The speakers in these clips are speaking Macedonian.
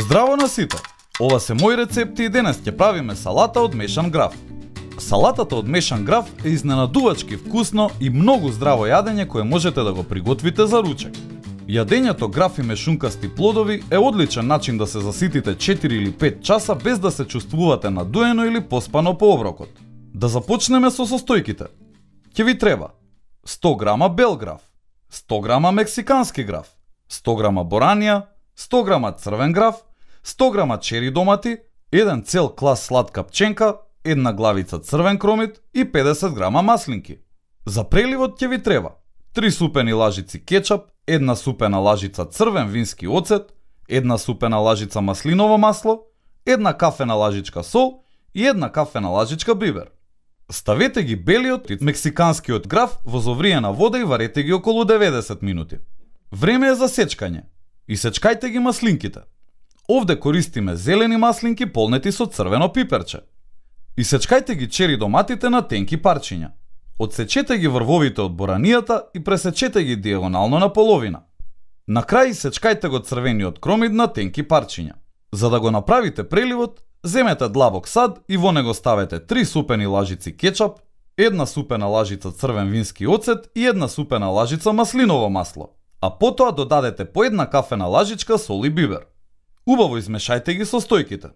Здраво на сите! Ова се мои рецепти и денес ќе правиме салата од мешан граф. Салатата од мешан граф е изненадувачки вкусно и многу здраво јадење кое можете да го приготвите за ручек. Јадењето граф и мешункасти плодови е одличен начин да се заситите 4 или 5 часа без да се чувствувате надуено или поспано по оброкот. Да започнеме со состојките. Ќе ви треба 100 грама бел граф, 100 грама мексикански граф, 100 грама боранија, 100 грама црвен граф, 100 грама чери домати, 1 цел клас сладка пченка, 1 главица црвен кромит и 50 грама маслинки. За преливот ќе ви треба 3 супени лажици кетчап, 1 супена лажица црвен вински оцет, 1 супена лажица маслиново масло, 1 кафена лажичка сол и 1 кафена лажичка бибер. Ставете ги белиот и мексиканскиот граф во зовриена вода и варете ги околу 90 минути. Време е за сечкање. Исечкајте ги маслинките. Овде користиме зелени маслинки полнети со црвено пиперче. Исечкајте ги чери доматите на тенки парчиња. Одсечете ги врвовите од боранијата и пресечете ги диагонално на половина. На крај исечкајте го црвениот кромит на тенки парчиња. За да го направите преливот, земете длабок сад и во него ставете 3 супени лажици кетчап, 1 супена лажица црвен вински оцет и 1 супена лажица маслиново масло, а потоа додадете по 1 кафена лажичка сол и бибер. Убаво измешајте ги состојките.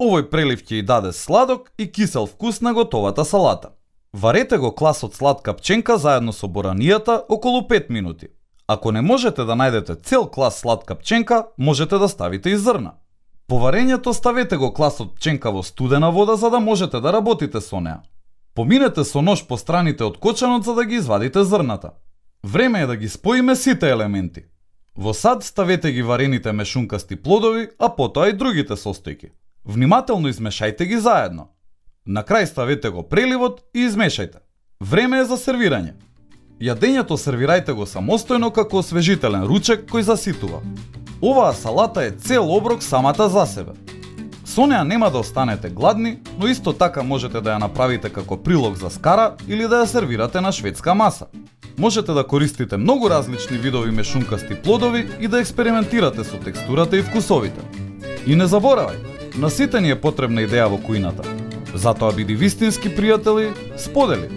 Овој прелив ќе ја даде сладок и кисел вкус на готовата салата. Варете го класот сладка пченка заедно со боранијата околу 5 минути. Ако не можете да најдете цел клас сладка пченка, можете да ставите и зрна. По варењето ставете го класот пченка во студена вода за да можете да работите со неа. Поминете со нож по страните од кочанот за да ги извадите зрната. Време е да ги споиме сите елементи. Во сад ставете ги варените мешункасти плодови, а потоа и другите состојки. Внимателно измешајте ги заедно. На крај ставете го преливот и измешајте. Време е за сервирање. Јадењето сервирајте го самостојно како освежителен ручек кој заситува. Оваа салата е цел оброк самата за себе. Со неа нема да останете гладни, но исто така можете да ја направите како прилог за скара или да ја сервирате на шведска маса. Можете да користите многу различни видови мешункасти плодови и да експериментирате со текстурата и вкусовите. И не заборавај, на сите ни е потребна идеја во кујната. Затоа биди вистински пријатели, сподели.